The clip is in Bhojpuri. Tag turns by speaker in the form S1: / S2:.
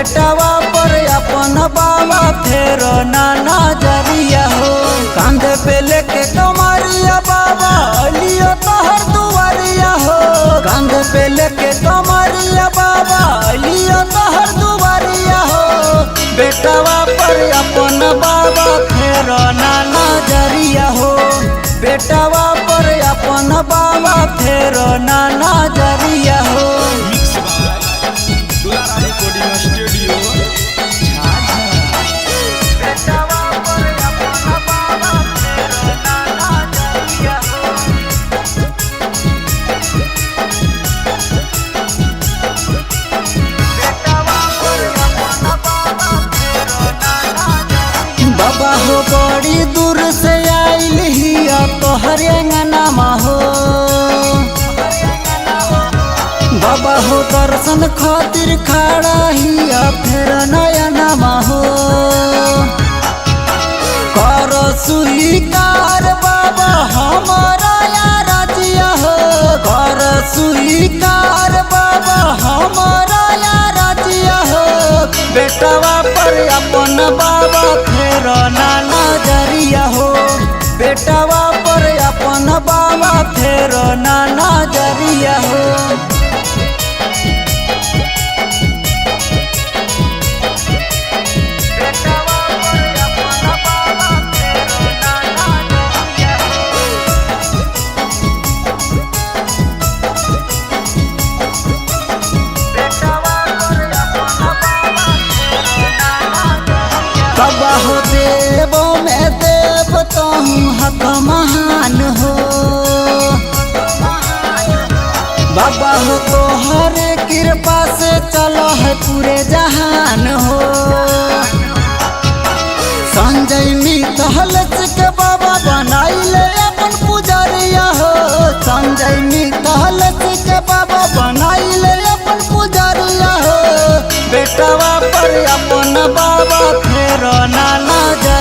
S1: बेटवा पर अपन बाबा फेर ना नजरिया हो। कांधे पे लेके कमरिया बाबा अलियो तोहर दुआरिया हो। कांधे पे लेके कमरिया बाबा अलियो तोहर दुआरिया हो। बेटवा पर अपन बाबा फेर ना नजरिया हो। बेटवा पर अपन बाबा फेर ना नजरिया हो। बाबा हो बड़ी दूर से आइल हिया तोहरे अंगनामा हो। बाबा हो दर्शन खातिर खड़ा हिया फेर नयनमा हो। कर स्वीकार बाबा हमारा यार जिया हो। कर स्वीकार बाबा हमारा यार जिया हो। बेटवा पर अपन बाबा फेर ना नजरिया हो। बेटवा पर अपन बाबा फेर ना नजरिया हो। बाबा हो देवो में देव तुम हक महान हो। बाबा हो तोहरे कृपा से चलो है पूरे जहान हो। संजय मितहल के बाबा बनाइले अपन पुजरिया हो। संजय मितहल के बाबा बनाइले अपन पुजरिया हो। बेटवा पर अपन बाबा फेर ना नजरिया